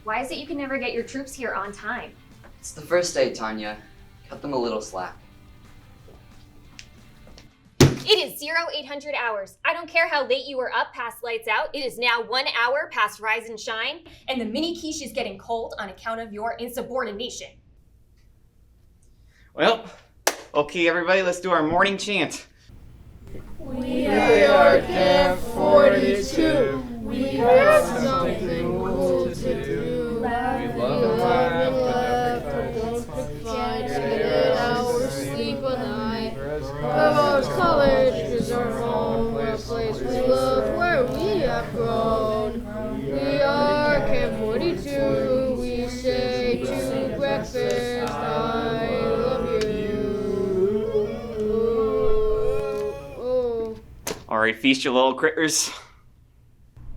Why is it you can never get your troops here on time? It's the first day, Tanya. Cut them a little slack. It is 0800 hours. I don't care how late you were up past lights out. It is now 1 hour past rise and shine, and the mini quiche is getting cold on account of your insubordination. Well, okay, everybody, let's do our morning chant. We are Camp 42. We have something cool to do. We love and laugh, but don't fight. Get our sleep a night. Rose College is our home, a place we love, where we have grown. We are Camp 42. We say to breakfast, I love you. All right, feast your little critters.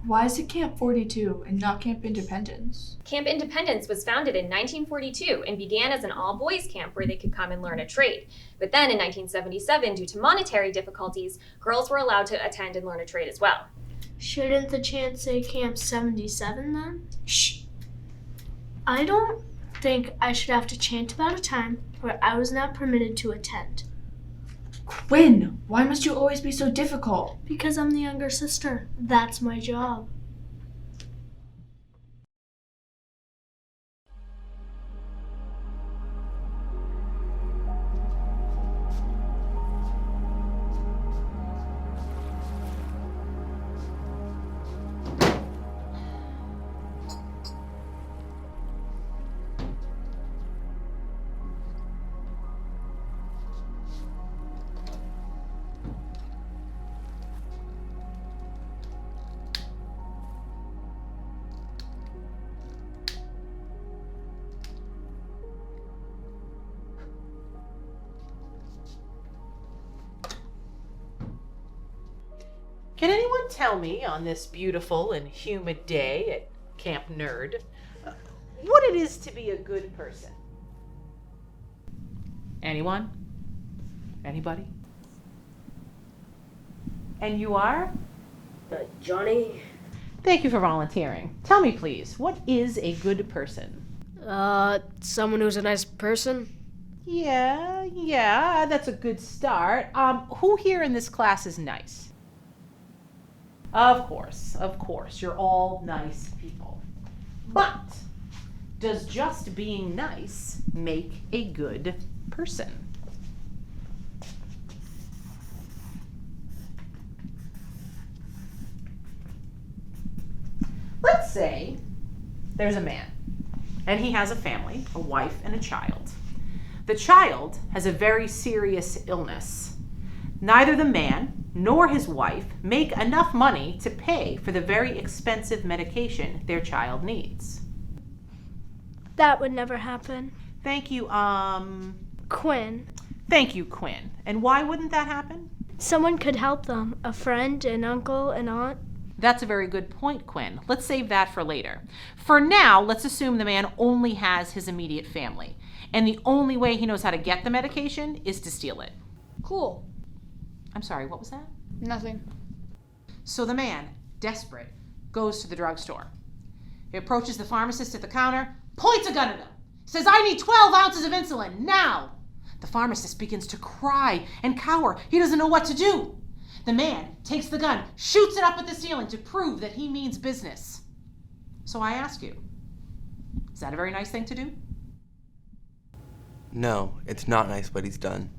Why is it Camp 42 and not Camp Independence? Camp Independence was founded in 1942 and began as an all-boys camp where they could come and learn a trade. But then in 1977, due to monetary difficulties, girls were allowed to attend and learn a trade as well. Shouldn't the chant say Camp 77 then? Shh! I don't think I should have to chant about a time where I was not permitted to attend. Quinn, why must you always be so difficult? Because I'm the younger sister. That's my job. Can anyone tell me on this beautiful and humid day at Camp Nerd what it is to be a good person? Anyone? Anybody? And you are? Johnny? Thank you for volunteering. Tell me, please, what is a good person? Someone who's a nice person? Yeah, that's a good start. Who here in this class is nice? Of course, you're all nice people. But does just being nice make a good person? Let's say there's a man, and he has a family, a wife and a child. The child has a very serious illness. Neither the man nor his wife make enough money to pay for the very expensive medication their child needs. That would never happen. Thank you, Quinn. Thank you, Quinn. And why wouldn't that happen? Someone could help them. A friend, an uncle, an aunt. That's a very good point, Quinn. Let's save that for later. For now, let's assume the man only has his immediate family, and the only way he knows how to get the medication is to steal it. Cool. I'm sorry, what was that? Nothing. So the man, desperate, goes to the drugstore. He approaches the pharmacist at the counter, points a gun at him, says, "I need 12 ounces of insulin, now!" The pharmacist begins to cry and cower. He doesn't know what to do. The man takes the gun, shoots it up at the ceiling to prove that he means business. So I ask you, is that a very nice thing to do? No, it's not nice what he's done.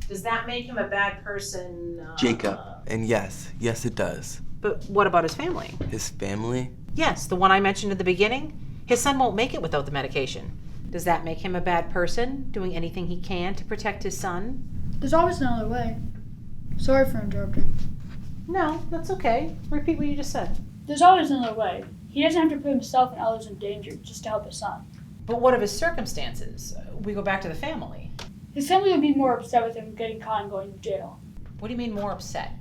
Does that make him a bad person? Jacob. And yes, it does. But what about his family? His family? Yes, the one I mentioned at the beginning. His son won't make it without the medication. Does that make him a bad person, doing anything he can to protect his son? There's always another way. Sorry for interrupting. No, that's okay. Repeat what you just said. There's always another way. He doesn't have to put himself and others in danger just to help his son. But what of his circumstances? We go back to the family. His family would be more upset with him getting caught and going to jail. What do you mean more upset?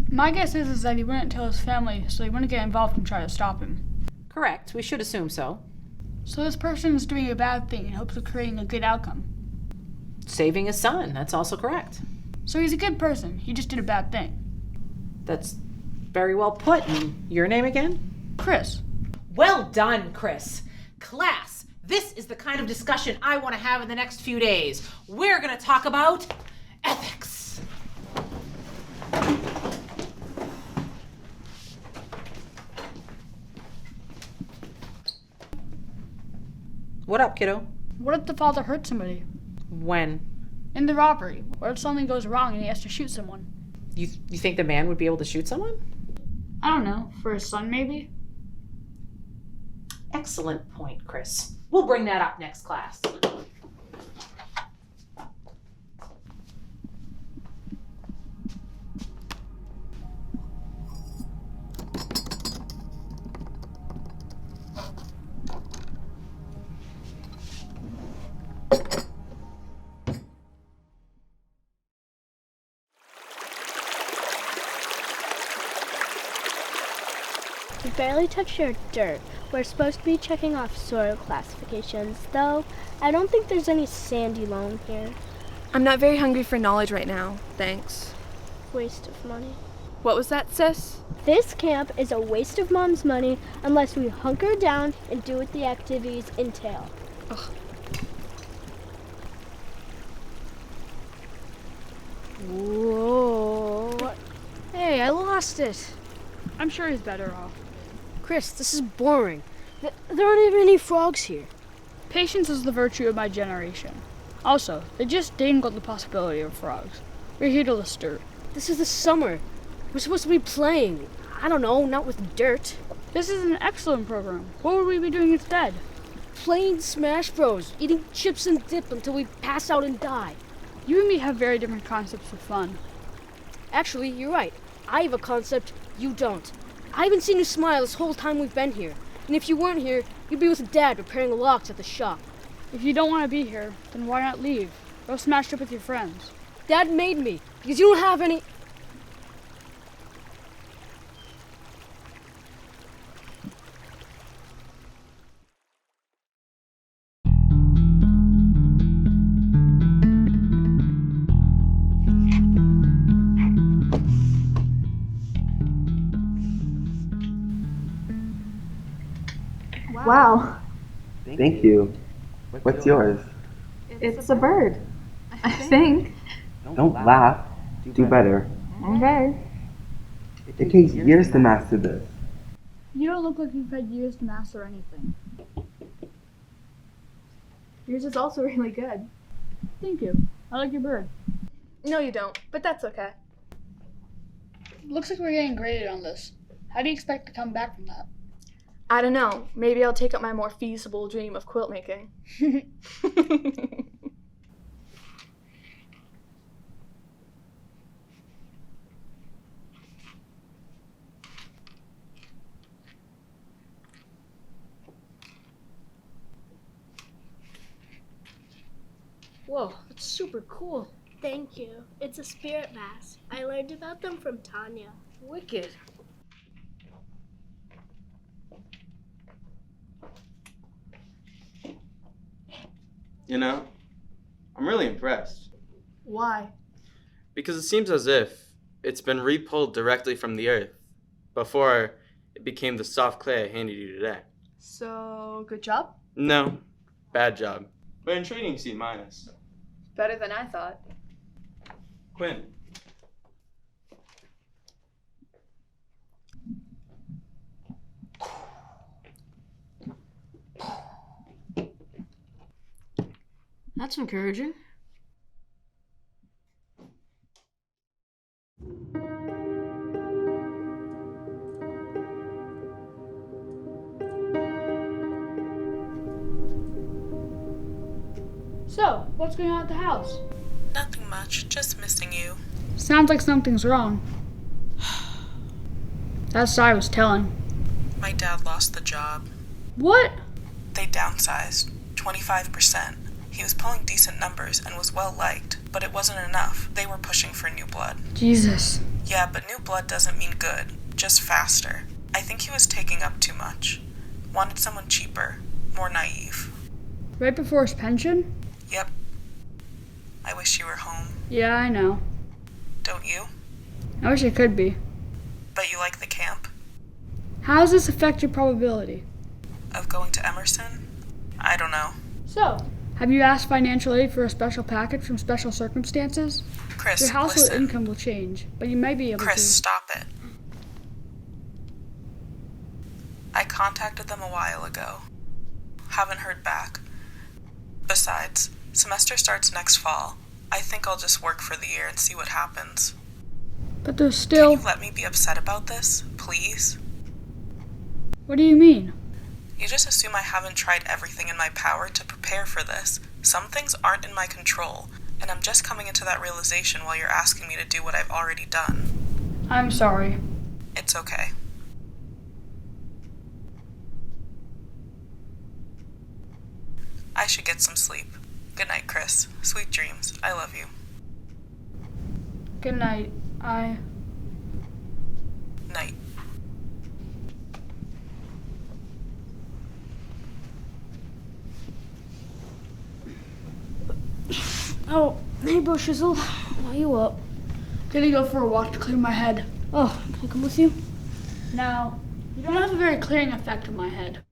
My guess is that he wouldn't tell his family, so he wouldn't get involved and try to stop him. Correct. We should assume so. So this person is doing a bad thing in hopes of creating a good outcome. Saving his son. That's also correct. So he's a good person. He just did a bad thing. That's very well put. And your name again? Chris. Well done, Chris. Class, this is the kind of discussion I want to have in the next few days. We're going to talk about ethics. What up, kiddo? What if the father hurt somebody? When? In the robbery. What if something goes wrong and he has to shoot someone? You think the man would be able to shoot someone? I don't know. For his son, maybe? Excellent point, Chris. We'll bring that up next class. We barely touched your dirt. We're supposed to be checking off soil classifications, though I don't think there's any sandy loam here. I'm not very hungry for knowledge right now, thanks. Waste of money. What was that, sis? This camp is a waste of Mom's money unless we hunker down and do what the activities entail. Ugh. Whoa. Hey, I lost it. I'm sure he's better off. Chris, this is boring. There aren't even any frogs here. Patience is the virtue of my generation. Also, they just dangled the possibility of frogs. We're here to disturb. This is the summer. We're supposed to be playing. I don't know, not with dirt. This is an excellent program. What would we be doing instead? Playing Smash Bros, eating chips and dip until we pass out and die. You and me have very different concepts of fun. Actually, you're right. I have a concept you don't. I haven't seen you smile this whole time we've been here. And if you weren't here, you'd be with Dad repairing the locks at the shop. If you don't want to be here, then why not leave? Go smash up with your friends. Dad made me, because you don't have any... Wow. Thank you. What's yours? It's a bird. I think. Don't laugh. Do better. Okay. It takes years to master this. You don't look like you've had years to master anything. Yours is also really good. Thank you. I like your bird. No, you don't, but that's okay. Looks like we're getting graded on this. How do you expect to come back from that? I don't know. Maybe I'll take up my more feasible dream of quilt making. Whoa, that's super cool. Thank you. It's a spirit mask. I learned about them from Tanya. Wicked. You know, I'm really impressed. Why? Because it seems as if it's been repulled directly from the earth before it became the soft clay I handed you today. So, good job? No, bad job. But in trading, C-. Better than I thought. Quinn. That's encouraging. So, what's going on at the house? Nothing much, just missing you. Sounds like something's wrong. That Sai was telling. My dad lost the job. What? They downsized, 25%. He was pulling decent numbers and was well liked, but it wasn't enough. They were pushing for new blood. Jesus. Yeah, but new blood doesn't mean good, just faster. I think he was taking up too much. Wanted someone cheaper, more naive. Right before his pension? Yep. I wish you were home. Yeah, I know. Don't you? I wish I could be. But you like the camp? How does this affect your probability? Of going to Emerson? I don't know. So, have you asked financial aid for a special package from special circumstances? Chris, Your household listen. income will change, but you may be able Chris, to. stop it. I contacted them a while ago. Haven't heard back. Besides, semester starts next fall. I think I'll just work for the year and see what happens. But there's still... Can you let me be upset about this, please? What do you mean? You just assume I haven't tried everything in my power to prepare for this. Some things aren't in my control, and I'm just coming into that realization while you're asking me to do what I've already done. I'm sorry. It's okay. I should get some sleep. Good night, Chris. Sweet dreams. I love you. Good night. Night. Oh, hey, Bushizzle. Why are you up? Gonna go for a walk to clear my head. Oh, can I come with you? No, you don't have a very clearing effect on my head.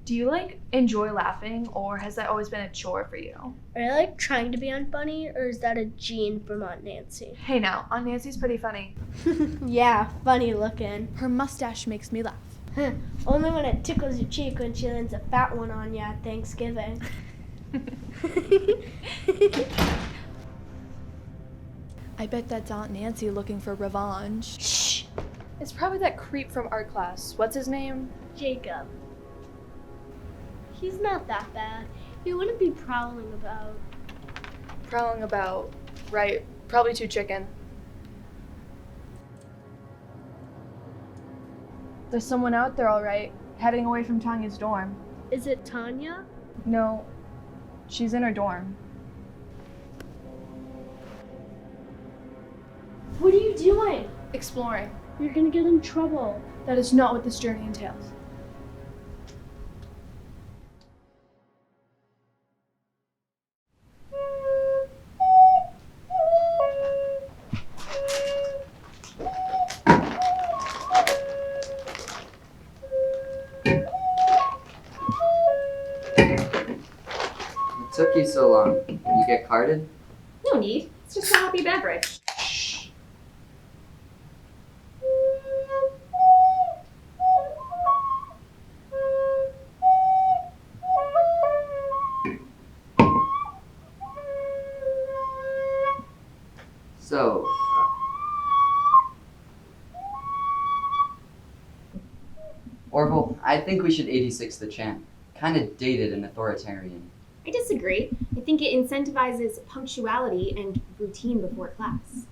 Do you, enjoy laughing, or has that always been a chore for you? Are you, trying to be unfunny, or is that a gene from Aunt Nancy? Hey now, Aunt Nancy's pretty funny. Yeah, funny looking. Her mustache makes me laugh. Only when it tickles your cheek when she lands a fat one on you at Thanksgiving. I bet that's Aunt Nancy looking for revenge. Shh! It's probably that creep from art class. What's his name? Jacob. He's not that bad. He wouldn't be prowling about. Prowling about. Right. Probably too chicken. There's someone out there, all right, heading away from Tanya's dorm. Is it Tanya? No, she's in her dorm. What are you doing? Exploring. You're gonna get in trouble. That is not what this journey entails. What took you so long? Did you get carded? No need. It's just a happy beverage. So, Orville, I think we should 86 the chant. Kinda dated and authoritarian. I disagree. I think it incentivizes punctuality and routine before class.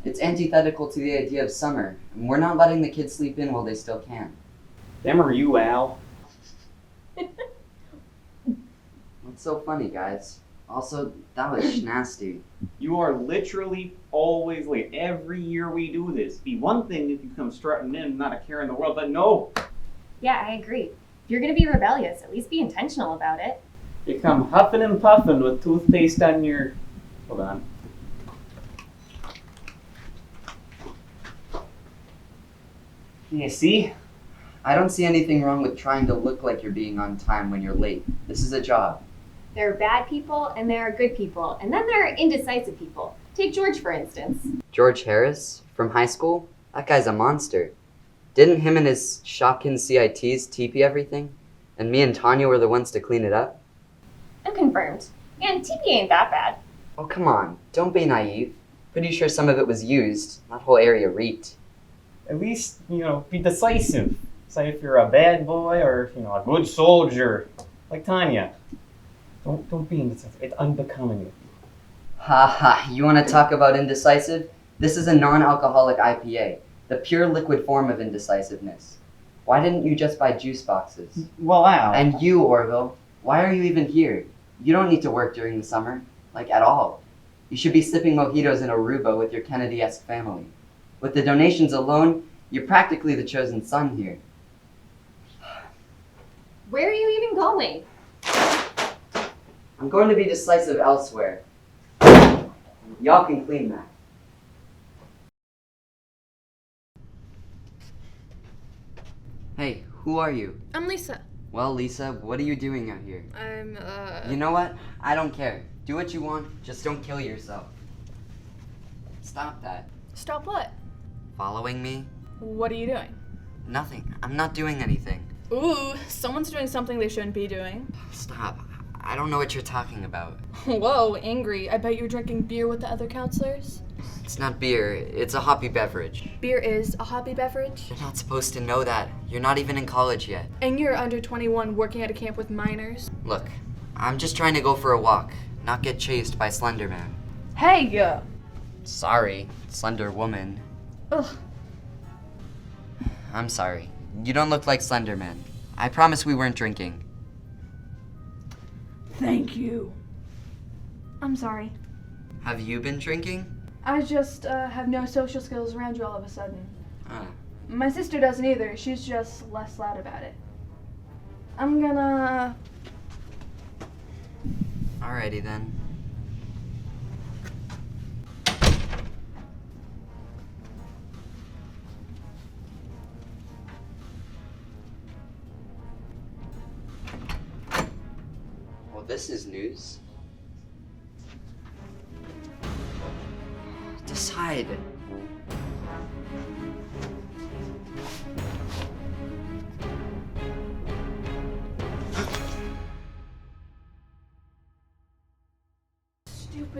It's antithetical to the idea of summer, and we're not letting the kids sleep in while they still can. Them or you, Al? What's so funny, guys? Also, that was nasty. You are literally always late. Every year we do this. Be one thing if you come strutting in, not a care in the world, but no. Yeah, I agree. If you're gonna be rebellious, at least be intentional about it. You come huffing and puffing with toothpaste on your... Hold on. You see? I don't see anything wrong with trying to look like you're being on time when you're late. This is a job. There are bad people and there are good people, and then there are indecisive people. Take George, for instance. George Harris, from high school? That guy's a monster. Didn't him and his Shopkins CITs TP everything? And me and Tanya were the ones to clean it up? I'm confirmed. And TP ain't that bad. Oh, come on. Don't be naive. Pretty sure some of it was used. That whole area reeked. At least, be decisive. Say if you're a bad boy or, a good soldier. Like Tanya. Don't be indecisive. It's unbecoming of you. Ha ha. You want to talk about indecisive? This is a non-alcoholic IPA. The pure liquid form of indecisiveness. Why didn't you just buy juice boxes? Well, Al. And you, Orville, why are you even here? You don't need to work during the summer. At all. You should be sipping mojitos in Aruba with your Kennedy-esque family. With the donations alone, you're practically the chosen son here. Where are you even going? I'm going to be decisive elsewhere. Y'all can clean that. Hey, who are you? I'm Lisa. Well, Lisa, what are you doing out here? I'm, You know what? I don't care. Do what you want, just don't kill yourself. Stop that. Stop what? Following me? What are you doing? Nothing. I'm not doing anything. Ooh, someone's doing something they shouldn't be doing. Stop. I don't know what you're talking about. Whoa, angry. I bet you're drinking beer with the other counselors. It's not beer, it's a hoppy beverage. Beer is a hobby beverage. You're not supposed to know that. You're not even in college yet. And you're under 21 working at a camp with minors. Look, I'm just trying to go for a walk, not get chased by Slender Man. Hey! Sorry, Slender Woman. Ugh. I'm sorry. You don't look like Slender Man. I promise we weren't drinking. Thank you. I'm sorry. Have you been drinking? I just have no social skills around you all of a sudden. Ah. My sister doesn't either. She's just less loud about it. I'm gonna... Alrighty then. Well, this is news. Decide.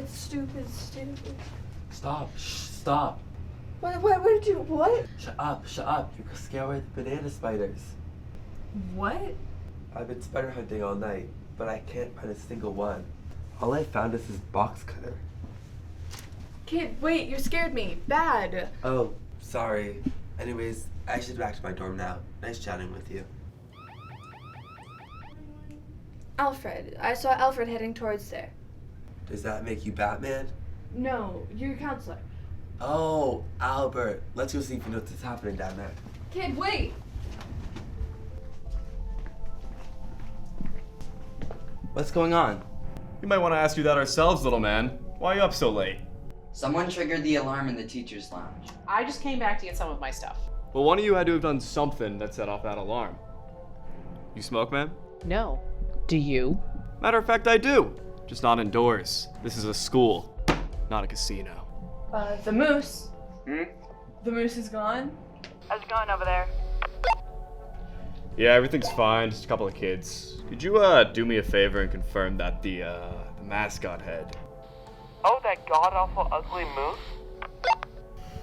Stupid. Stop. Shh, stop. What did you, what? Shut up. You're scared with banana spiders. What? I've been spider hunting all night, but I can't find a single one. All I found is this box cutter. Kid, wait, you scared me. Bad. Oh, sorry. Anyways, I should get back to my dorm now. Nice chatting with you. Alfred. I saw Alfred heading towards there. Does that make you Batman? No, you're a counselor. Oh, Albert. Let's go see if you know what's happening down there. Kid, wait! What's going on? We might want to ask you that ourselves, little man. Why are you up so late? Someone triggered the alarm in the teacher's lounge. I just came back to get some of my stuff. Well, one of you had to have done something that set off that alarm. You smoke, man? No. Do you? Matter of fact, I do. Just not indoors. This is a school, not a casino. The moose. Hmm? The moose is gone? How's it going over there? Yeah, everything's fine. Just a couple of kids. Could you, do me a favor and confirm that the mascot head? Oh, that god-awful ugly moose?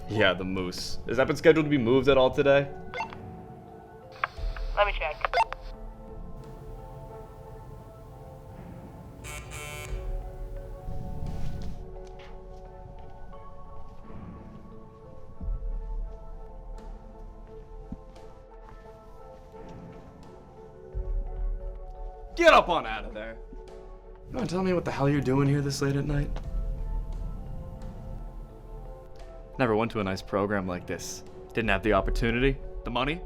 Yeah, the moose. Has that been scheduled to be moved at all today? Let me check. Get up on out of there. You wanna tell me what the hell you're doing here this late at night? Never went to a nice program like this. Didn't have the opportunity, the money.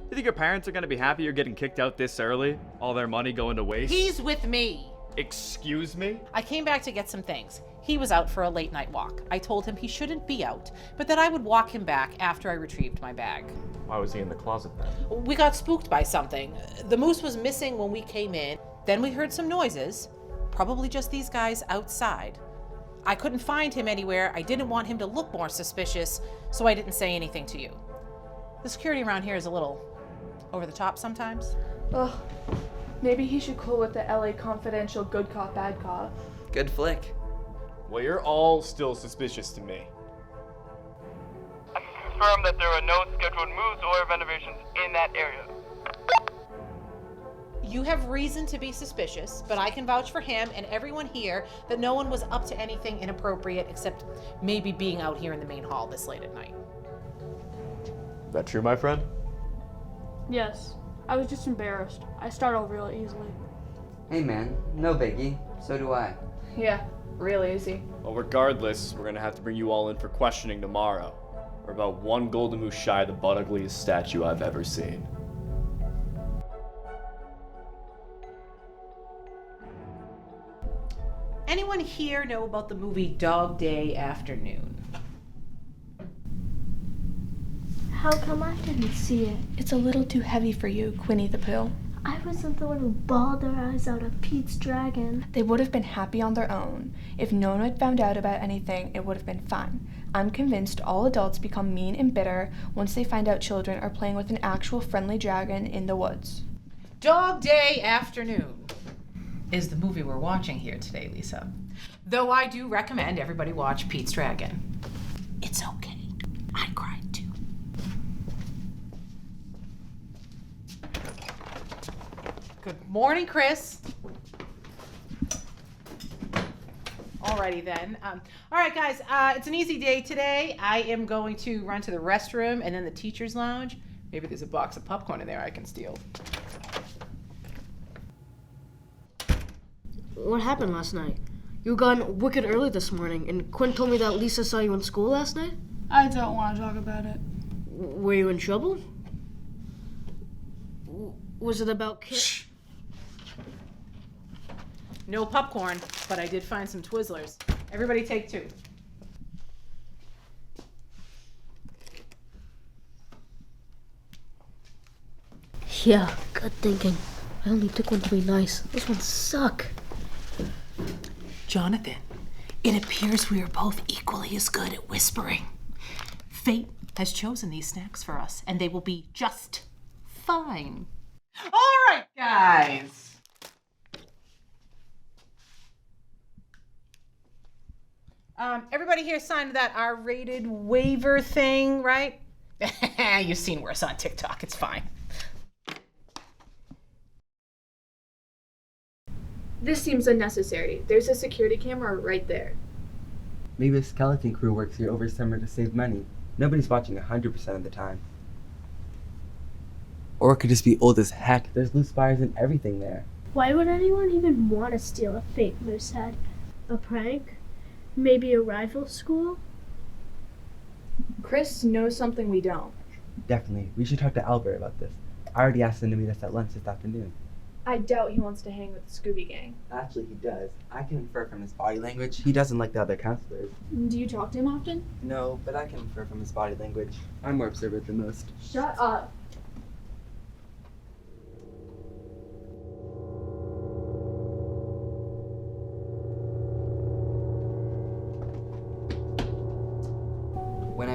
You think your parents are gonna be happy you're getting kicked out this early? All their money going to waste? He's with me. Excuse me? I came back to get some things. He was out for a late night walk. I told him he shouldn't be out, but that I would walk him back after I retrieved my bag. Why was he in the closet then? We got spooked by something. The moose was missing when we came in. Then we heard some noises. Probably just these guys outside. I couldn't find him anywhere. I didn't want him to look more suspicious, so I didn't say anything to you. The security around here is a little over the top sometimes. Ugh. Maybe he should cool with the LA Confidential good cop, bad cop. Good flick. Well, you're all still suspicious to me. I can confirm that there are no scheduled moves or renovations in that area. You have reason to be suspicious, but I can vouch for him and everyone here that no one was up to anything inappropriate except maybe being out here in the main hall this late at night. Is that true, my friend? Yes. I was just embarrassed. I startle real easily. Hey man, no biggie. So do I. Yeah, real easy. Well, regardless, we're gonna have to bring you all in for questioning tomorrow. We're about one golden moose shy of the butt ugliest statue I've ever seen. Anyone here know about the movie Dog Day Afternoon? How come I didn't see it? It's a little too heavy for you, Quinny the Pooh. I wasn't the one who bawled their eyes out at Pete's dragon. They would have been happy on their own. If no one had found out about anything, it would have been fine. I'm convinced all adults become mean and bitter once they find out children are playing with an actual friendly dragon in the woods. Dog Day Afternoon is the movie we're watching here today, Lisa. Though I do recommend everybody watch Pete's Dragon. It's okay. I cried too. Good morning, Chris. Alrighty then. All right, guys, it's an easy day today. I am going to run to the restroom and then the teacher's lounge. Maybe there's a box of popcorn in there I can steal. What happened last night? You were gone wicked early this morning, and Quinn told me that Lisa saw you in school last night? I don't want to talk about it. Were you in trouble? Was it about Shh. No popcorn, but I did find some Twizzlers. Everybody take 2. Yeah, good thinking. I only took one to be nice. Those ones suck. Jonathan, it appears we are both equally as good at whispering. Fate has chosen these snacks for us, and they will be just fine. All right, guys. Everybody here signed that R-rated waiver thing, right? You've seen worse on TikTok. It's fine. This seems unnecessary. There's a security camera right there. Maybe the skeleton crew works here over summer to save money. Nobody's watching 100% of the time. Or it could just be old as heck. There's loose wires and everything there. Why would anyone even want to steal a fake moose head? A prank? Maybe a rival school? Chris knows something we don't. Definitely. We should talk to Albert about this. I already asked him to meet us at lunch this afternoon. I doubt he wants to hang with the Scooby Gang. Actually, he does. I can infer from his body language. He doesn't like the other counselors. Do you talk to him often? No, but I can infer from his body language. I'm more observant than most. Shut up. When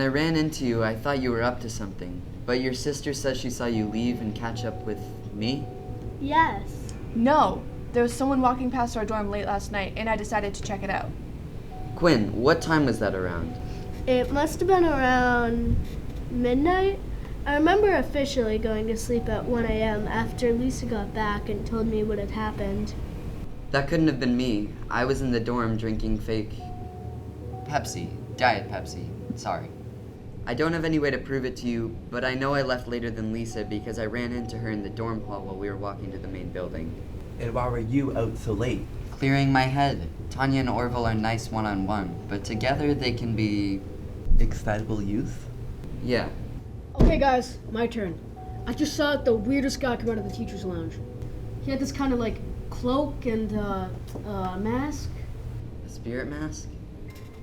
I ran into you, I thought you were up to something. But your sister says she saw you leave and catch up with me? Yes. No. There was someone walking past our dorm late last night, and I decided to check it out. Quinn, what time was that around? It must have been around midnight. I remember officially going to sleep at 1 a.m. after Lisa got back and told me what had happened. That couldn't have been me. I was in the dorm drinking fake Pepsi. Diet Pepsi. Sorry. I don't have any way to prove it to you, but I know I left later than Lisa because I ran into her in the dorm hall while we were walking to the main building. And why were you out so late? Clearing my head. Tanya and Orville are nice one-on-one, but together they can be... excitable youth? Yeah. Okay, guys, my turn. I just saw the weirdest guy come out of the teacher's lounge. He had this kind of like cloak and mask. A spirit mask?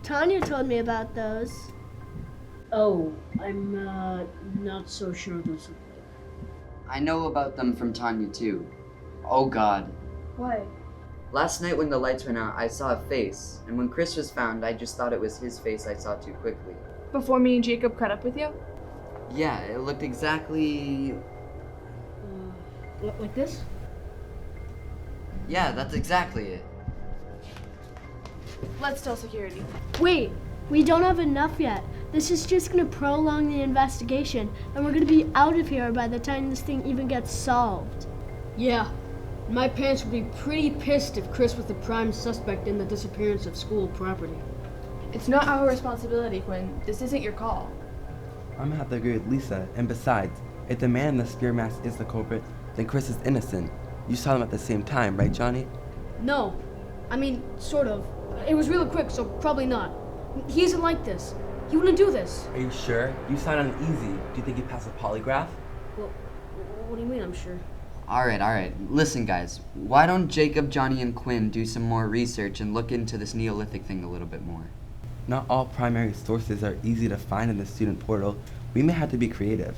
Tanya told me about those. Oh, I'm not so sure those. I know about them from Tanya too. Oh God. What? Last night when the lights went out, I saw a face, and when Chris was found, I just thought it was his face I saw too quickly. Before me and Jacob caught up with you? Yeah, it looked exactly... like this? Yeah, that's exactly it. Let's tell security. Wait, we don't have enough yet. This is just gonna prolong the investigation, and we're gonna be out of here by the time this thing even gets solved. Yeah. My parents would be pretty pissed if Chris was the prime suspect in the disappearance of school property. It's not our responsibility, Quinn. This isn't your call. I'm gonna have to agree with Lisa, and besides, if the man in the spear mask is the culprit, then Chris is innocent. You saw them at the same time, right, Johnny? No. I mean, sort of. It was really quick, so probably not. He isn't like this. He wouldn't do this. Are you sure? You sound uneasy. Do you think you passed a polygraph? Well, what do you mean, I'm sure? Alright. Listen, guys. Why don't Jacob, Johnny, and Quinn do some more research and look into this Neolithic thing a little bit more? Not all primary sources are easy to find in the student portal. We may have to be creative.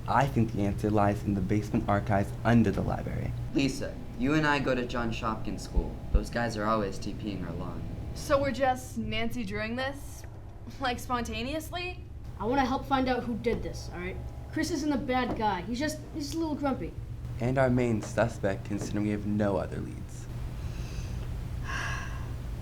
I think the answer lies in the basement archives under the library. Lisa, you and I go to John Shopkins School. Those guys are always TPing our lawn. So we're just Nancy Drewing this? Like, spontaneously? I want to help find out who did this, alright? Chris isn't a bad guy. He's just a little grumpy. And our main suspect, considering we have no other leads.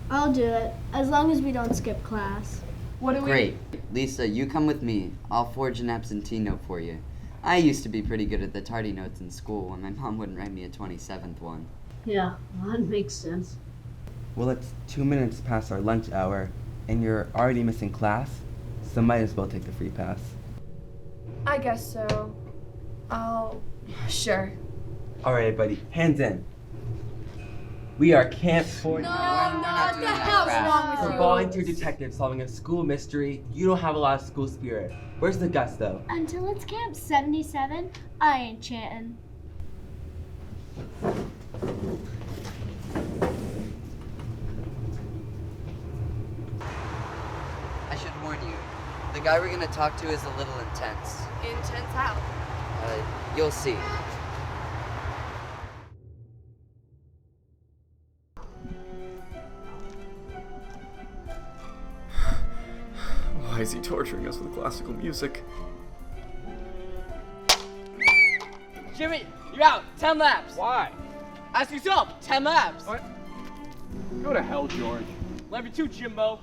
I'll do it, as long as we don't skip class. What do we... Great. Lisa, you come with me. I'll forge an absentee note for you. I used to be pretty good at the tardy notes in school when my mom wouldn't write me a 27th one. Yeah, well, that makes sense. Well, it's 2 minutes past our lunch hour, and you're already missing class, so might as well take the free pass. I guess so. Sure. Alright, buddy, hands in. We are Camp 40. No, what the hell's wrong with For you? volunteer detectives solving a school mystery, you don't have a lot of school spirit. Where's the gusto? Until it's Camp 77, I ain't chanting. I should warn you, the guy we're gonna talk to is a little intense. Intense how? You'll see. Why is he torturing us with classical music? Jimmy, you're out. 10 laps. Why? Ask yourself. 10 laps. What? Go to hell, George. Love you too, Jimbo.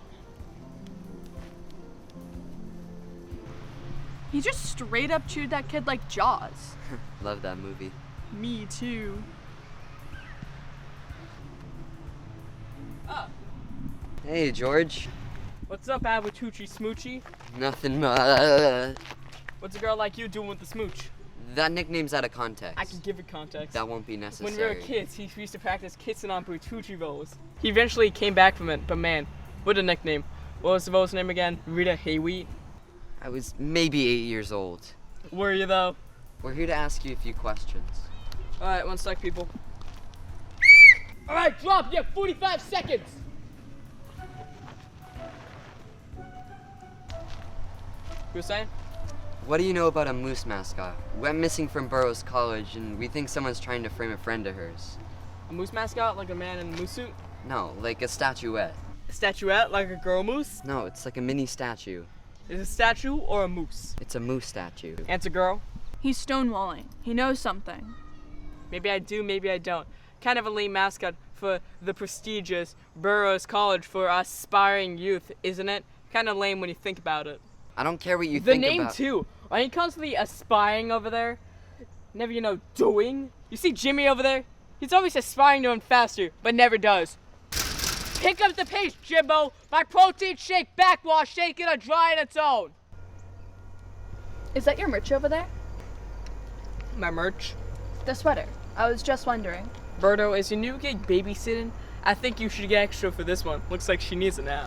He just straight up chewed that kid like Jaws. Love that movie. Me too. Hey, George. What's up, Abitucci Smoochie? Nothing What's a girl like you doing with the smooch? That nickname's out of context. I can give it context. That won't be necessary. When we were kids, he used to practice kissing on Bertucci rolls. He eventually came back from it, but man, what a nickname. What was the Vo's name again? Rita Haywheat? I was maybe 8 years old. Were you, though? We're here to ask you a few questions. Alright, 1 sec, people. Alright, drop! You have 45 seconds! You were saying? What do you know about a moose mascot? Went missing from Burroughs College, and we think someone's trying to frame a friend of hers. A moose mascot, like a man in a moose suit? No, like a statuette. A statuette, like a girl moose? No, it's like a mini statue. Is it a statue or a moose? It's a moose statue. And it's a girl? He's stonewalling. He knows something. Maybe I do, maybe I don't. Kind of a lame mascot for the prestigious Burroughs College for aspiring youth, isn't it? Kind of lame when you think about it. I don't care what you think about... The name, too. Are you constantly aspiring over there? Never, doing? You see Jimmy over there? He's always aspiring to run faster, but never does. Pick up the pace, Jimbo! My protein shake backwash ain't gonna dry on its own! Is that your merch over there? My merch? The sweater. I was just wondering. Berto, is your new gig babysitting? I think you should get extra for this one. Looks like she needs it now.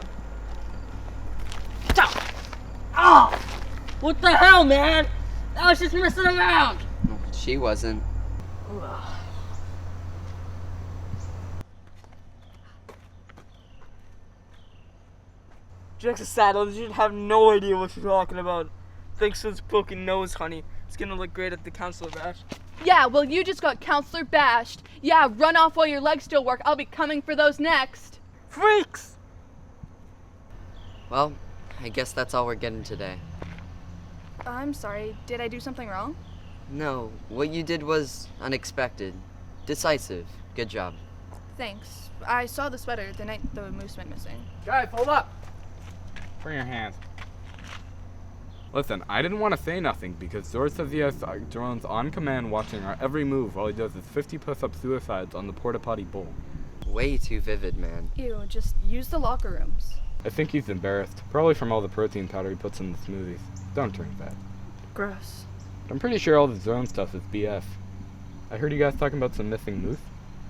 Stop! Oh! What the hell, man? I was just messing around! No, she wasn't. Jack's a saddle. You should have no idea what you're talking about. Thanks to his broken nose, honey. It's gonna look great at the counselor bash. Yeah, well, you just got counselor bashed. Yeah, run off while your legs still work. I'll be coming for those next. Freaks! Well, I guess that's all we're getting today. I'm sorry. Did I do something wrong? No, what you did was unexpected. Decisive. Good job. Thanks. I saw the sweater the night the moose went missing. Guys, hold up. Bring your hands. Listen, I didn't want to say nothing because George says he has drones on command watching our every move while he does his 50 push-up suicides on the porta potty bowl. Way too vivid, man. Ew, just use the locker rooms. I think he's embarrassed, probably from all the protein powder he puts in the smoothies. Don't drink that. Gross. I'm pretty sure all the drone stuff is BS. I heard you guys talking about some missing moose.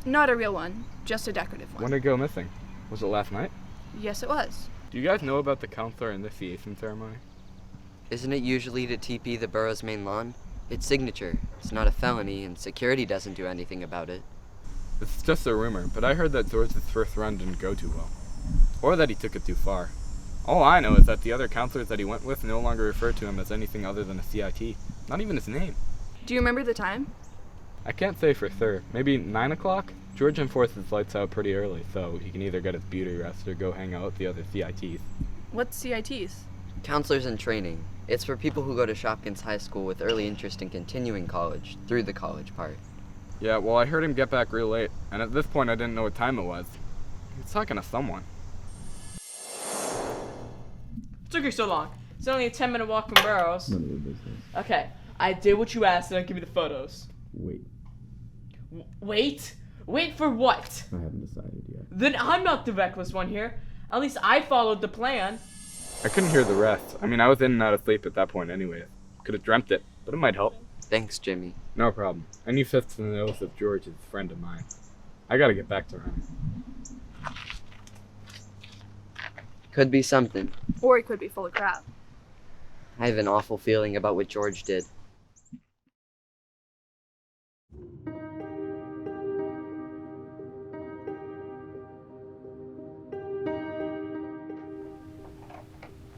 Not a real one, just a decorative one. When did it go missing? Was it last night? Yes, it was. Do you guys know about the counselor initiation ceremony? Isn't it usually to TP the Burroughs main lawn? It's signature. It's not a felony, and security doesn't do anything about it. It's just a rumor, but I heard that Zords' first run didn't go too well. Or that he took it too far. All I know is that the other counselors that he went with no longer refer to him as anything other than a CIT. Not even his name. Do you remember the time? I can't say for sure. Maybe 9 o'clock? George enforces lights out pretty early, so he can either get his beauty rest or go hang out with the other CITs. What's CITs? Counselors in training. It's for people who go to Shopkins High School with early interest in continuing college, through the college part. Yeah, well, I heard him get back real late, and at this point I didn't know what time it was. He was talking to someone. It took you so long. It's only a 10-minute walk from Burroughs. None of your business. Okay, I did what you asked and I'll give you the photos. Wait. Wait? Wait for what? I haven't decided yet. Then I'm not the reckless one here. At least I followed the plan. I couldn't hear the rest. I mean, I was in and out of sleep at that point anyway. Could have dreamt it, but it might help. Thanks, Jimmy. No problem. Any fifths in the oath of George is a friend of mine. I gotta get back to running. Could be something. Or he could be full of crap. I have an awful feeling about what George did.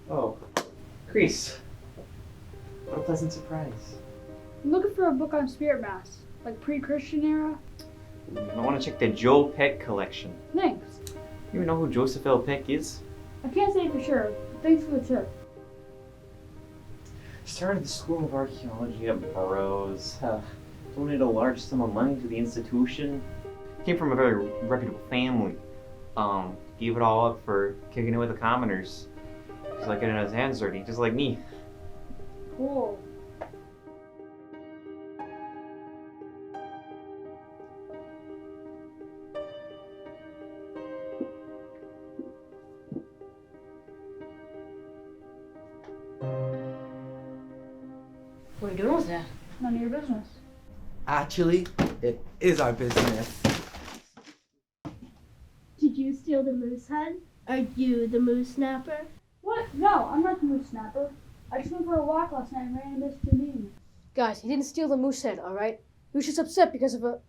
Oh, Chris. What a pleasant surprise. I'm looking for a book on spirit masks, like pre-Christian era. I want to check the Joe Peck collection. Thanks. You know who Joseph L. Peck is? I can't say for sure, but thanks for the tip. Started the School of Archaeology at Burroughs. Donated a large sum of money to the institution. Came from a very reputable family. Gave it all up for kicking it with the commoners. He's like getting his hands dirty, just like me. Cool. What are you doing with that? None of your business. Actually, it is our business. Did you steal the moose head? Are you the moose snapper? What? No, I'm not the moose snapper. I just went for a walk last night and ran into Mr. Mean. Guys, he didn't steal the moose head, alright? He was just upset because of a...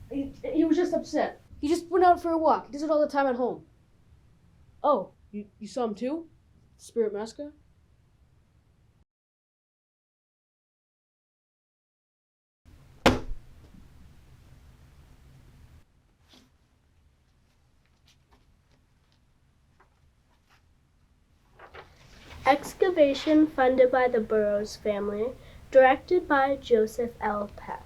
He was just upset. He just went out for a walk. He does it all the time at home. Oh, you saw him too? Spirit Masker? Excavation funded by the Burroughs family, directed by Joseph L. Peck.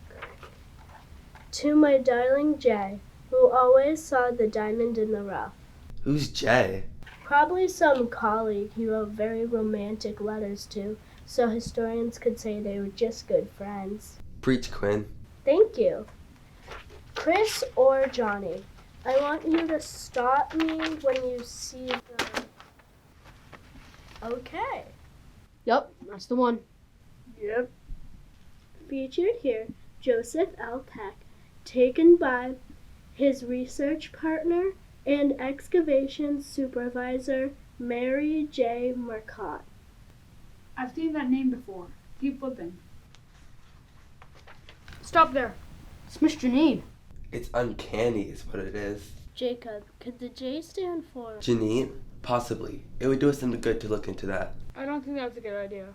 To my darling Jay, who always saw the diamond in the rough. Who's Jay? Probably some colleague he wrote very romantic letters to, so historians could say they were just good friends. Preach, Quinn. Thank you. Chris or Johnny, I want you to stop me when you see the... Okay. Yup, that's the one. Yep. Featured here, Joseph L. Peck, taken by his research partner and excavation supervisor, Mary J. Marcotte. I've seen that name before. Keep flipping. Stop there. It's Mr. Need. It's uncanny is what it is. Jacob, could the J stand for... Janine? Possibly. It would do us some good to look into that. I don't think that's a good idea.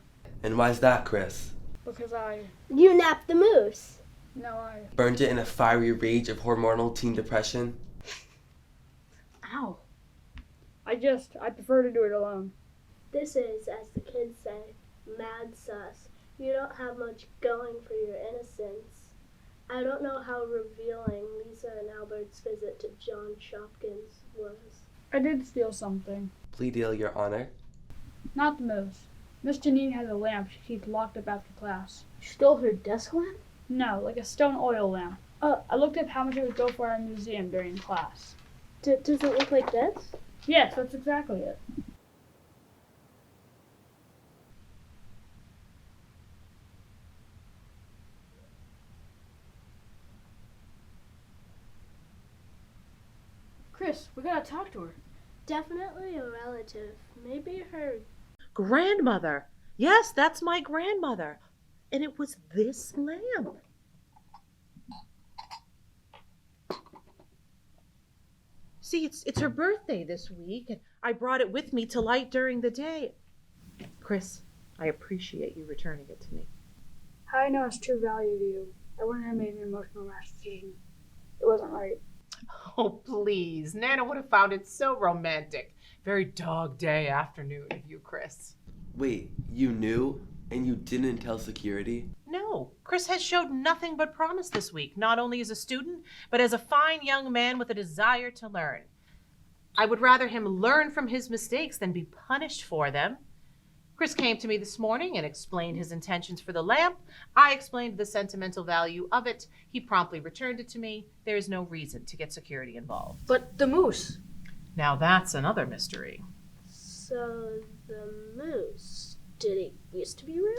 And why's that, Chris? Because You napped the moose. Burned it in a fiery rage of hormonal teen depression? Ow. I prefer to do it alone. This is, as the kids say, mad sus. You don't have much going for your innocence. I don't know how revealing Lisa and Albert's visit to John Shopkins was. I did steal something. Plea deal, Your Honor. Not the moose. Miss Janine has a lamp she keeps locked up after class. You stole her desk lamp? No, like a stone oil lamp. I looked up how much it would go for at a museum during class. Does it look like this? Yes, that's exactly it. Chris, we gotta talk to her. Definitely a relative. Maybe her grandmother. Yes, that's my grandmother. And it was this lamp. See, it's her birthday this week, and I brought it with me to light during the day. Chris, I appreciate you returning it to me. How I know its true value to you. I wouldn't have made an emotional rash decision. It wasn't right. Oh, please. Nana would have found it so romantic. Very dog day afternoon of you, Chris. Wait, you knew and you didn't tell security? No, Chris has showed nothing but promise this week, not only as a student, but as a fine young man with a desire to learn. I would rather him learn from his mistakes than be punished for them. Chris came to me this morning and explained his intentions for the lamp. I explained the sentimental value of it. He promptly returned it to me. There is no reason to get security involved. But the moose. Now that's another mystery. So the moose, did it used to be real?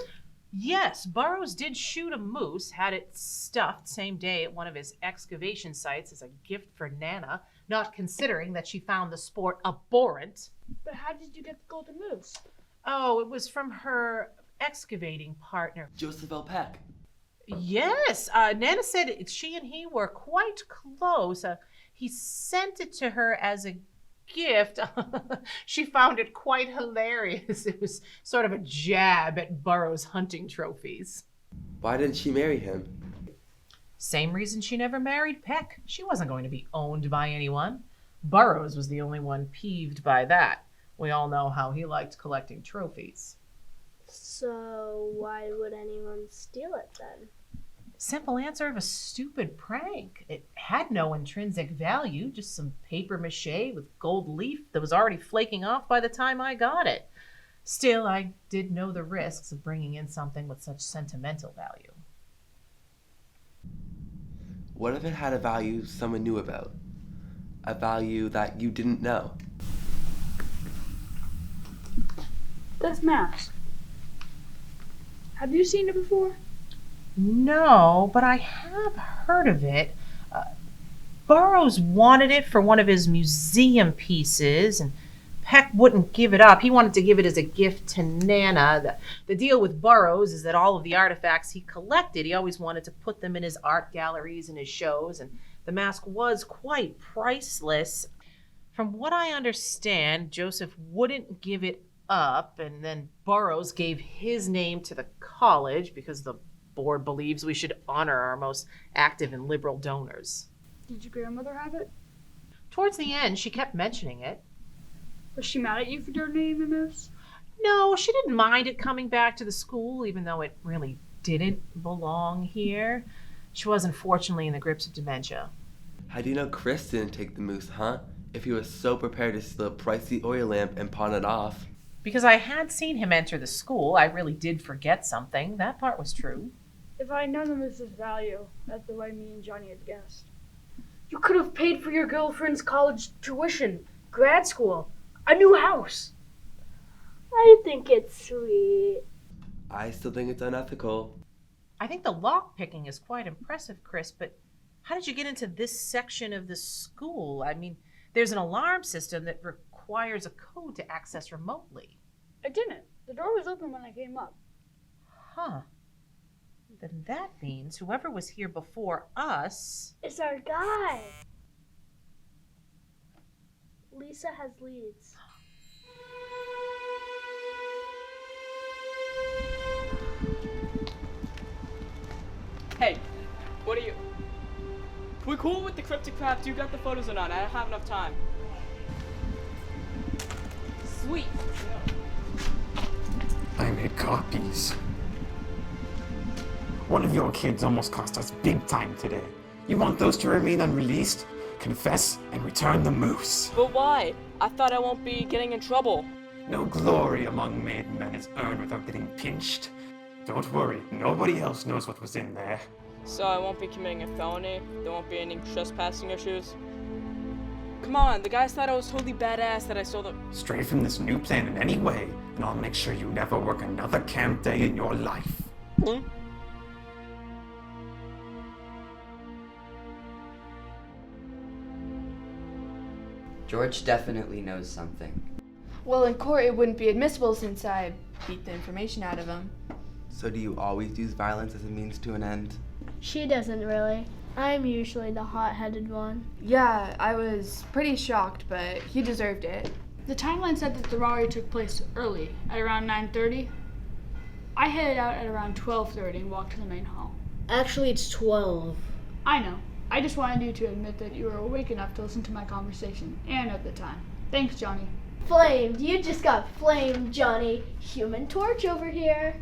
Yes, Burroughs did shoot a moose, had it stuffed same day at one of his excavation sites as a gift for Nana, not considering that she found the sport abhorrent. But how did you get the golden moose? Oh, it was from her excavating partner. Joseph L. Peck. Yes, Nana said she and he were quite close. He sent it to her as a gift. She found it quite hilarious. It was sort of a jab at Burroughs' hunting trophies. Why didn't she marry him? Same reason she never married Peck. She wasn't going to be owned by anyone. Burroughs was the only one peeved by that. We all know how he liked collecting trophies. So why would anyone steal it then? Simple answer of a stupid prank. It had no intrinsic value, just some paper mache with gold leaf that was already flaking off by the time I got it. Still, I did know the risks of bringing in something with such sentimental value. What if it had a value someone knew about? A value that you didn't know? This mask. Have you seen it before? No, but I have heard of it. Burroughs wanted it for one of his museum pieces, and Peck wouldn't give it up. He wanted to give it as a gift to Nana. The deal with Burroughs is that all of the artifacts he collected, he always wanted to put them in his art galleries and his shows, and the mask was quite priceless. From what I understand, Joseph wouldn't give it up, and then Burroughs gave his name to the college because the board believes we should honor our most active and liberal donors. Did your grandmother have it? Towards the end, she kept mentioning it. Was she mad at you for donating the moose? No, she didn't mind it coming back to the school, even though it really didn't belong here. She was unfortunately in the grips of dementia. How do you know Chris didn't take the moose, huh? If he was so prepared to steal a pricey oil lamp and pawn it off. Because I had seen him enter the school, I really did forget something. That part was true. If I had known the moose's value, that's the way me and Johnny had guessed. You could have paid for your girlfriend's college tuition, grad school, a new house. I think it's sweet. I still think it's unethical. I think the lock picking is quite impressive, Chris, but how did you get into this section of the school? I mean, there's an alarm system that requires a code to access remotely. I didn't. The door was open when I came up. Huh. Then that means whoever was here before us... It's our guy. Lisa has leads. Hey, what are you... We cool with the cryptic craft? You got the photos or not? I don't have enough time. Sweet. I made copies. One of your kids almost cost us big time today. You want those to remain unreleased? Confess and return the moose. But why? I thought I won't be getting in trouble. No glory among made men is earned without getting pinched. Don't worry, nobody else knows what was in there. So I won't be committing a felony? There won't be any trespassing issues? Come on, the guys thought I was totally badass that I stole the... Stray from this new plan in any way, and I'll make sure you never work another camp day in your life. George definitely knows something. Well, in court it wouldn't be admissible since I beat the information out of him. So do you always use violence as a means to an end? She doesn't really. I'm usually the hot-headed one. Yeah, I was pretty shocked, but he deserved it. The timeline said that the robbery took place early, at around 9:30. I headed out at around 12:30 and walked to the main hall. Actually, it's 12. I know. I just wanted you to admit that you were awake enough to listen to my conversation, and at the time. Thanks, Johnny. Flamed. You just got flamed, Johnny. Human Torch over here.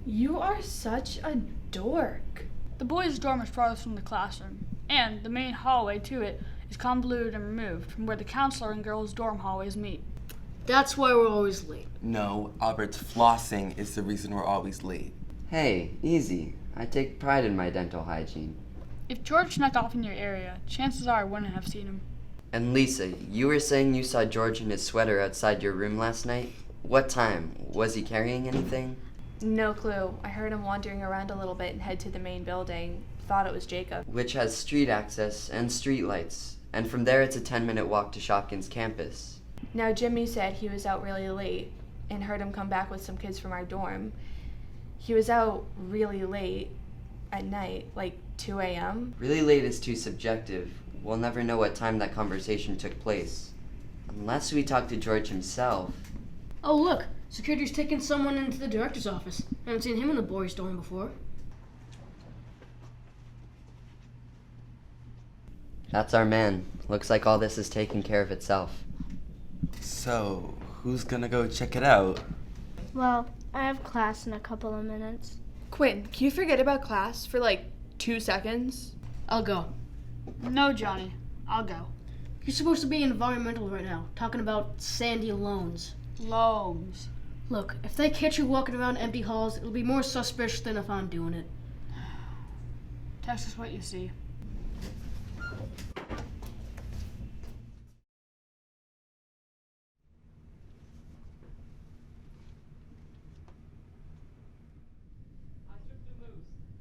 You are such a dork. The boys' dorm is farthest from the classroom, and the main hallway to it is convoluted and removed from where the counselor and girls' dorm hallways meet. That's why we're always late. No, Albert's flossing is the reason we're always late. Hey, easy. I take pride in my dental hygiene. If George snuck off in your area, chances are I wouldn't have seen him. And Lisa, you were saying you saw George in his sweater outside your room last night? What time? Was he carrying anything? No clue. I heard him wandering around a little bit and head to the main building. Thought it was Jacob. Which has street access and street lights. And from there it's a 10-minute walk to Shopkins campus. Now Jimmy said he was out really late and heard him come back with some kids from our dorm. He was out really late at night, like 2 a.m. Really late is too subjective. We'll never know what time that conversation took place. Unless we talk to George himself. Oh, look. Security's taking someone into the director's office. I haven't seen him in the boys' dorm before. That's our man. Looks like all this is taking care of itself. So, who's gonna go check it out? Well, I have class in a couple of minutes. Quinn, can you forget about class for like 2 seconds? I'll go. No, Johnny. I'll go. You're supposed to be environmental right now, talking about sandy loans. Loans. Look, if they catch you walking around empty halls, it'll be more suspicious than if I'm doing it. Text us what you see.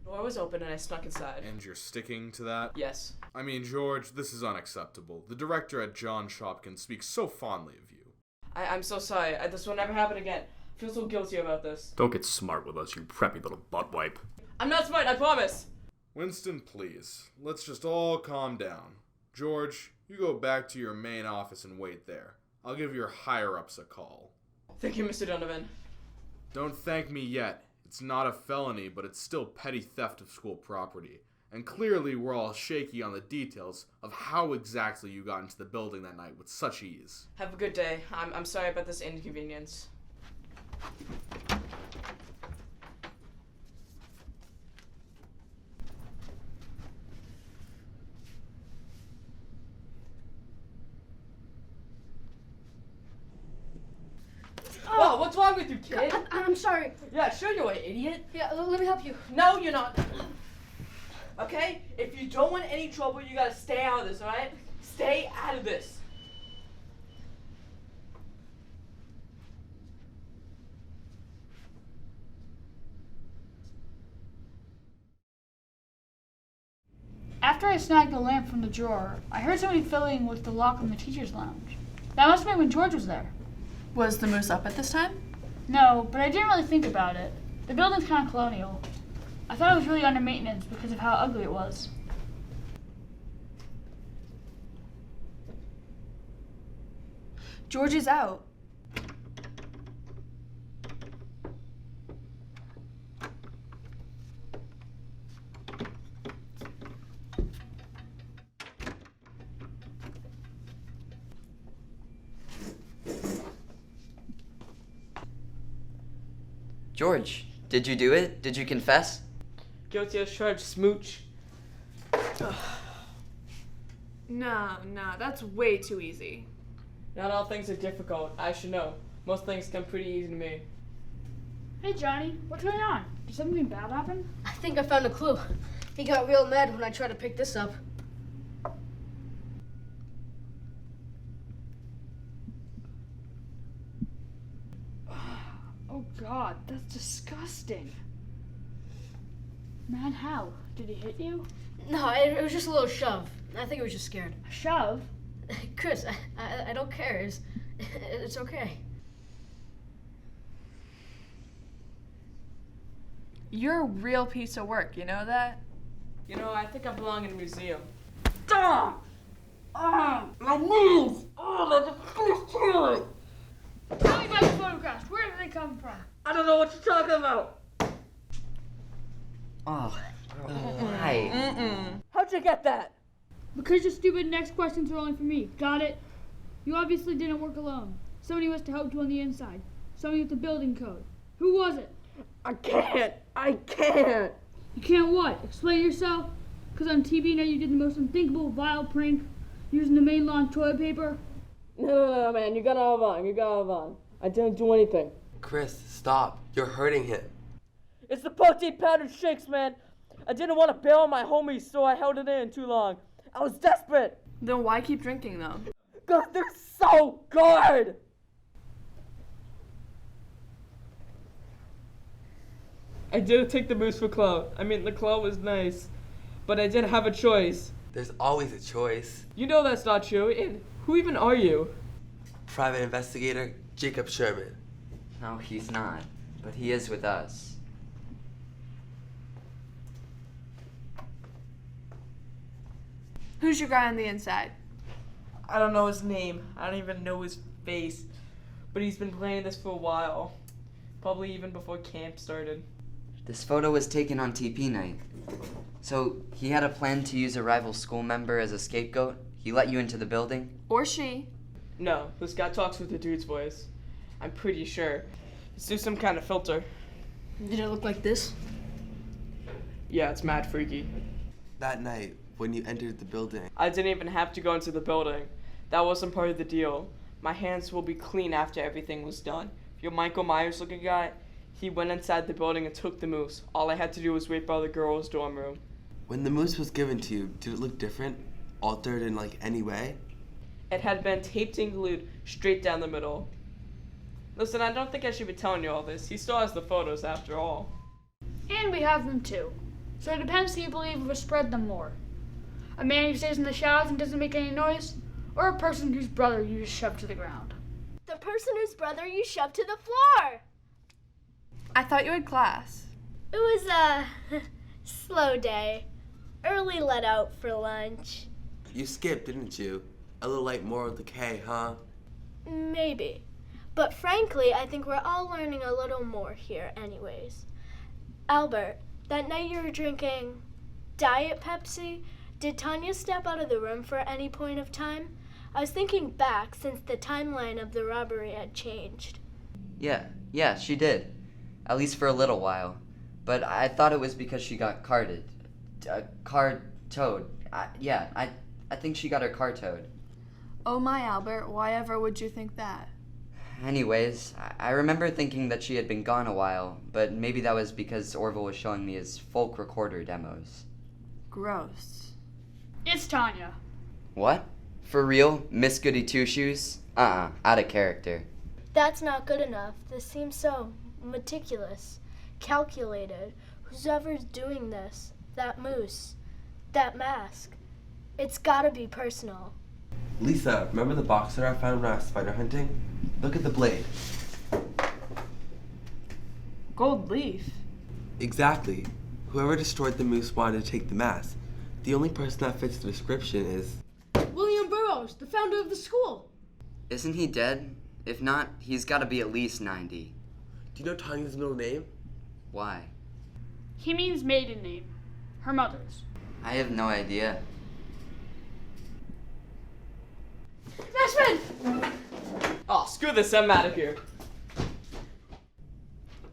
Door was open and I snuck inside. And you're sticking to that? Yes. I mean, George, this is unacceptable. The director at John Shopkins speaks so fondly of you. I'm so sorry. This will never happen again. I feel so guilty about this. Don't get smart with us, you preppy little butt wipe. I'm not smart, I promise. Winston, please. Let's just all calm down. George, you go back to your main office and wait there. I'll give your higher-ups a call. Thank you, Mr. Donovan. Don't thank me yet. It's not a felony, but it's still petty theft of school property. And clearly we're all shaky on the details of how exactly you got into the building that night with such ease. Have a good day. I'm sorry about this inconvenience. Whoa, what's wrong with you, kid? I'm sorry. Yeah, sure you are, idiot. Yeah, let me help you. No, you're not. Okay? If you don't want any trouble, you gotta stay out of this, alright? Stay out of this. After I snagged the lamp from the drawer, I heard somebody fiddling with the lock on the teacher's lounge. That must have been when George was there. Was the moose up at this time? No, but I didn't really think about it. The building's kind of colonial. I thought it was really under maintenance because of how ugly it was. George is out. George, did you do it? Did you confess? Guilty as charged, smooch. No, that's way too easy. Not all things are difficult. I should know. Most things come pretty easy to me. Hey, Johnny, what's going on? Did something bad happen? I think I found a clue. He got real mad when I tried to pick this up. Oh God, that's disgusting. Man, how? Did he hit you? No, it was just a little shove. I think he was just scared. A shove? Chris, I don't care. It's okay. You're a real piece of work, you know that? You know, I think I belong in a museum. Stop! My knees! Oh, that's a fish feeling! Tell me about the photographs. Where did they come from? I don't know what you're talking about. Oh, why? How'd you get that? Because your stupid next questions are only for me. Got it? You obviously didn't work alone. Somebody was to help you on the inside. Somebody with the building code. Who was it? I can't. You can't what? Explain yourself? Because on TV now you did the most unthinkable, vile prank using the main lawn toilet paper? No, man. You gotta have on. I didn't do anything. Chris, stop. You're hurting him. It's the protein powdered shakes, man. I didn't want to bail on my homies, so I held it in too long. I was desperate. Then why keep drinking them? God, they're so good! I did take the boost for clout. I mean, the clout was nice, but I didn't have a choice. There's always a choice. You know that's not true, and who even are you? Private investigator Jacob Sherman. No, he's not. But he is with us. Who's your guy on the inside? I don't know his name. I don't even know his face. But he's been playing this for a while. Probably even before camp started. This photo was taken on TP night. So, he had a plan to use a rival school member as a scapegoat? He let you into the building? Or she. No, this guy talks with the dude's voice. I'm pretty sure. It's through some kind of filter. Did it look like this? Yeah, it's mad freaky. That night, when you entered the building, I didn't even have to go into the building. That wasn't part of the deal. My hands will be clean after everything was done. Your Michael Myers looking guy, he went inside the building and took the moose. All I had to do was wait by the girls' dorm room. when the moose was given to you, did it look different? Altered in any way? It had been taped and glued straight down the middle. Listen, I don't think I should be telling you all this. He still has the photos after all. And we have them too. So it depends who you believe will spread them more. A man who stays in the shadows and doesn't make any noise, or a person whose brother you just shoved to the ground. The person whose brother you shoved to the floor! I thought you had class. It was a slow day. Early let out for lunch. You skipped, didn't you? A little like moral decay, huh? Maybe. But frankly, I think we're all learning a little more here anyways. Albert, that night you were drinking Diet Pepsi, did Tanya step out of the room for any point of time? I was thinking back since the timeline of the robbery had changed. Yeah, she did. At least for a little while. But I thought it was because she got carded. Car towed. I think she got her car towed. Oh my, Albert, why ever would you think that? Anyways, I remember thinking that she had been gone a while, but maybe that was because Orville was showing me his folk recorder demos. Gross. It's Tanya. What? For real? Miss Goody Two-Shoes? Out of character. That's not good enough. This seems so meticulous, calculated. Whoever's doing this, that moose, that mask, it's gotta be personal. Lisa, remember the boxer I found when I was spider hunting? Look at the blade. Gold leaf. Exactly. Whoever destroyed the moose wanted to take the mask. The only person that fits the description is... William Burroughs, the founder of the school. Isn't he dead? If not, he's gotta be at least 90. Do you know Tanya's middle name? Why? He means maiden name. Her mother's. I have no idea. Ashman! Oh, screw this, I'm out of here.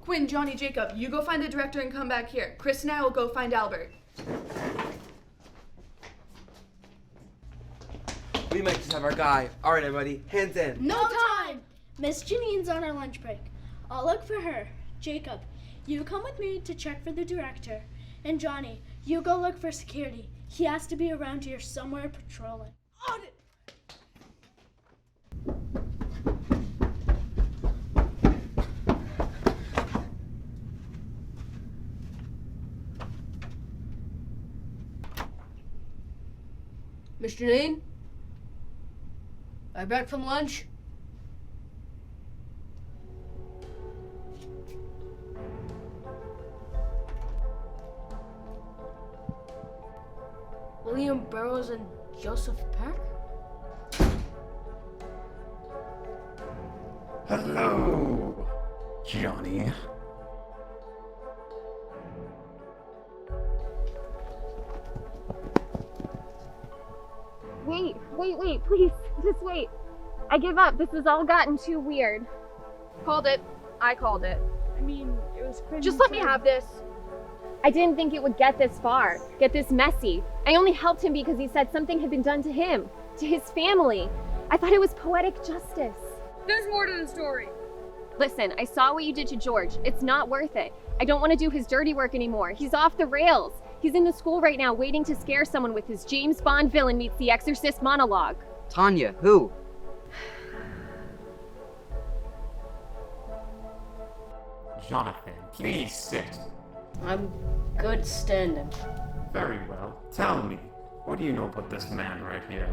Quinn, Johnny, Jacob, you go find the director and come back here. Chris and I will go find Albert. We might just have our guy. All right, everybody, hands in. No time! Miss Janine's on her lunch break. I'll look for her. Jacob, you come with me to check for the director. And Johnny, you go look for security. He has to be around here somewhere patrolling. On it! Miss Janine? Are you back from lunch? William Burroughs and Joseph Peck? Hello, Johnny. Wait, please, just wait. I give up. This has all gotten too weird. Called it. I called it. I mean, it was crazy. Just let me have this. I didn't think it would get this far, get this messy. I only helped him because he said something had been done to him, to his family. I thought it was poetic justice. There's more to the story. Listen, I saw what you did to George. It's not worth it. I don't want to do his dirty work anymore. He's off the rails. He's in the school right now waiting to scare someone with his James Bond villain meets the Exorcist monologue. Tanya, who? Jonathan, please sit. I'm good standing. Very well. Tell me, what do you know about this man right here,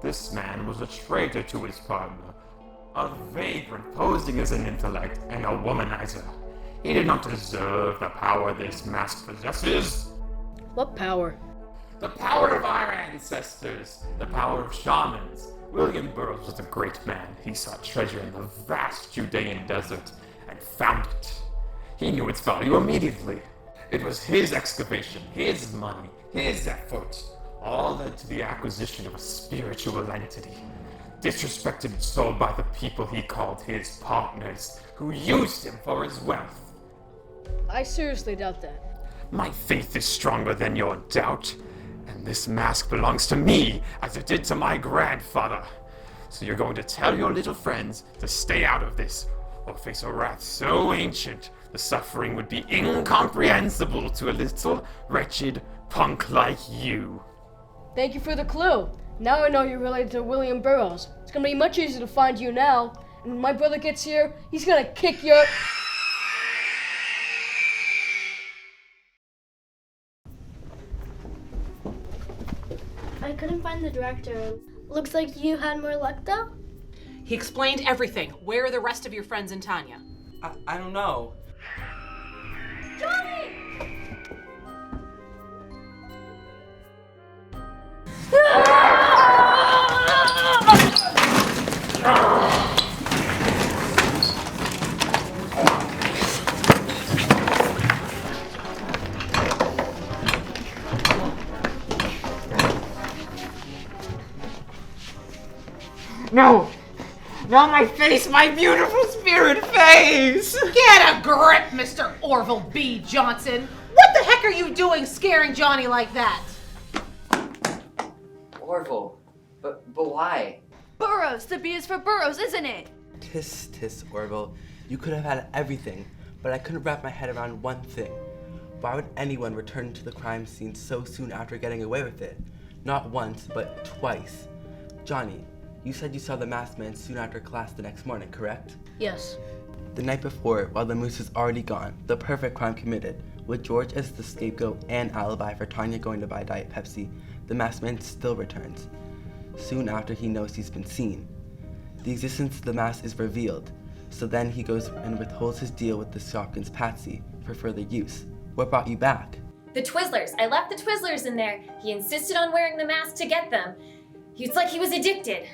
This man was a traitor to his partner, a vagrant posing as an intellect, and a womanizer. He did not deserve the power this mask possesses. What power? The power of our ancestors, the power of shamans. William Burroughs was a great man. He saw treasure in the vast Judean desert and found it. He knew its value immediately. It was his excavation, his money, his effort, all led to the acquisition of a spiritual entity, disrespected and sold by the people he called his partners, who used him for his wealth. I seriously doubt that. My faith is stronger than your doubt, and this mask belongs to me, as it did to my grandfather. So you're going to tell your little friends to stay out of this, or face a wrath so ancient, the suffering would be incomprehensible to a little wretched punk like you. Thank you for the clue. Now I know you're related to William Burroughs. It's gonna be much easier to find you now. And when my brother gets here, he's gonna kick your... I couldn't find the director. Looks like you had more luck though? He explained everything. Where are the rest of your friends and Tanya? I don't know. Johnny! No! Not my face, my beautiful spirit face! Get a grip, Mr. Orville B. Johnson! What the heck are you doing scaring Johnny like that? Orville, but why? Burroughs! The B is for Burroughs, isn't it? Tis, Orville. You could have had everything, but I couldn't wrap my head around one thing. Why would anyone return to the crime scene so soon after getting away with it? Not once, but twice. Johnny, you said you saw the masked man soon after class the next morning, correct? Yes. The night before, while the moose was already gone, the perfect crime committed. With George as the scapegoat and alibi for Tanya going to buy Diet Pepsi, the masked man still returns. Soon after he knows he's been seen. The existence of the mask is revealed, so then he goes and withholds his deal with the Shopkins Patsy for further use. What brought you back? The Twizzlers. I left the Twizzlers in there. He insisted on wearing the mask to get them. It's like he was addicted.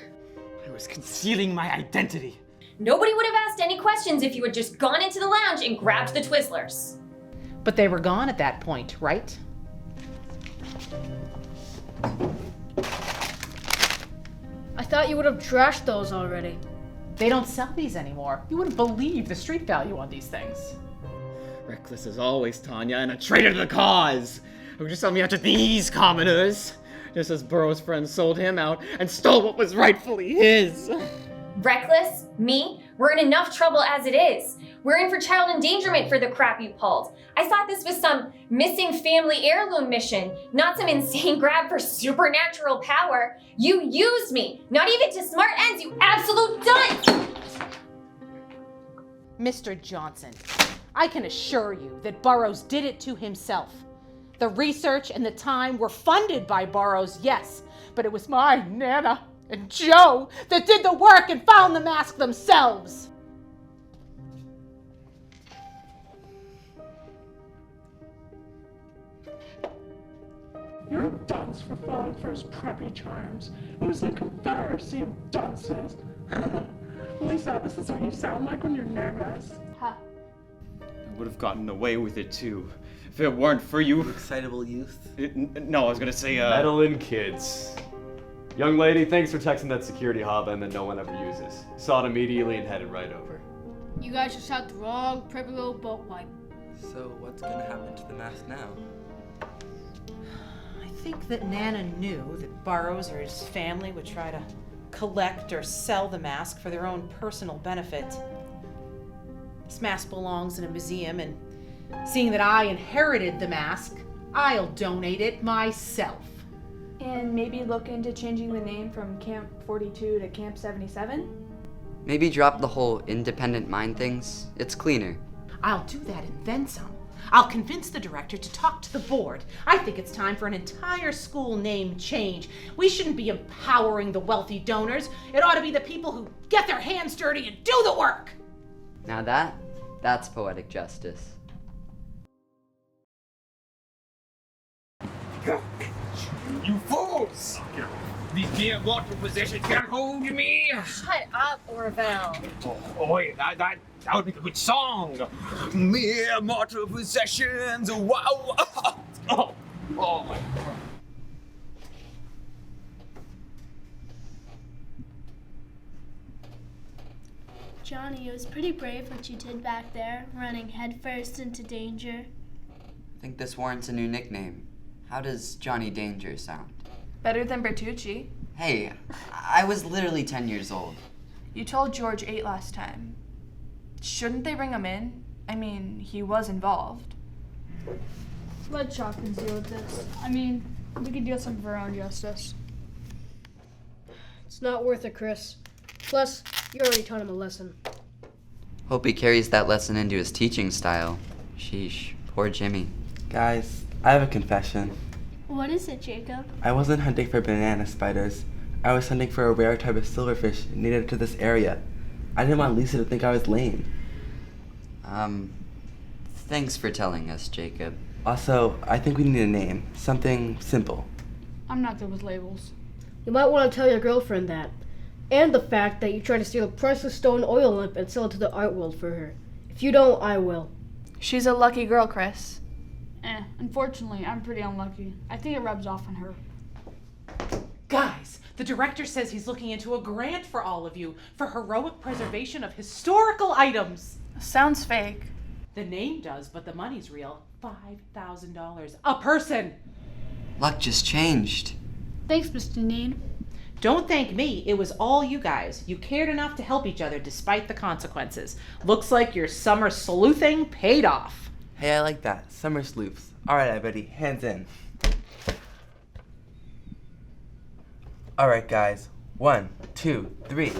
I was concealing my identity. Nobody would have asked any questions if you had just gone into the lounge and grabbed the Twizzlers. But they were gone at that point, right? I thought you would have trashed those already. They don't sell these anymore. You wouldn't believe the street value on these things. Reckless as always, Tanya, and a traitor to the cause. Who just sold me out to these commoners, just as Burroughs' friends sold him out and stole what was rightfully his. Reckless? Me? We're in enough trouble as it is. We're in for child endangerment for the crap you pulled. I thought this was some missing family heirloom mission, not some insane grab for supernatural power. You used me, not even to smart ends, you absolute dunce! Mr. Johnson, I can assure you that Burroughs did it to himself. The research and the time were funded by Burroughs, yes, but it was my Nana and Joe that did the work and found the mask themselves. You're a dunce for falling for his preppy charms. It was a confederacy of dunces. Lisa, this is what you sound like when you're nervous. I would have gotten away with it too, if it weren't for you. Excitable youth? No, I was gonna say, Meddling kids. Young lady, thanks for texting that security hotline that no one ever uses. Saw it immediately and headed right over. You guys just had the wrong preppy little boat wipe. So what's gonna happen to the mask now? I think that Nana knew that Burroughs or his family would try to collect or sell the mask for their own personal benefit. This mask belongs in a museum, and seeing that I inherited the mask, I'll donate it myself. And maybe look into changing the name from Camp 42 to Camp 77? Maybe drop the whole independent mind things. It's cleaner. I'll do that and then some. I'll convince the director to talk to the board. I think it's time for an entire school name change. We shouldn't be empowering the wealthy donors. It ought to be the people who get their hands dirty and do the work. Now that's poetic justice. You fools! These mere mortal possessions can't hold me! Shut up, Orville. Oh wait, that would make a good song! Mere mortal possessions, wow! Oh my God. Johnny, it was pretty brave what you did back there, running headfirst into danger. I think this warrants a new nickname. How does Johnny Danger sound? Better than Bertucci. Hey, I was literally 10 years old. You told George 8 last time. Shouldn't they bring him in? I mean, he was involved. Let Shopkins deal with this. I mean, we could deal some of our own justice. It's not worth it, Chris. Plus, you already taught him a lesson. Hope he carries that lesson into his teaching style. Sheesh, poor Jimmy. Guys, I have a confession. What is it, Jacob? I wasn't hunting for banana spiders. I was hunting for a rare type of silverfish native to this area. I didn't want Lisa to think I was lame. Thanks for telling us, Jacob. Also, I think we need a name. Something simple. I'm not good with labels. You might want to tell your girlfriend that. And the fact that you tried to steal a priceless stone oil lamp and sell it to the art world for her. If you don't, I will. She's a lucky girl, Chris. Unfortunately, I'm pretty unlucky. I think it rubs off on her. Guys, the director says he's looking into a grant for all of you for heroic preservation of historical items. Sounds fake. The name does, but the money's real. $5,000 a person. Luck just changed. Thanks, Mr. Neen. Don't thank me. It was all you guys. You cared enough to help each other despite the consequences. Looks like your summer sleuthing paid off. Hey, I like that. Summer sleuths. Alright, everybody, hands in. Alright, guys. 1, 2, 3.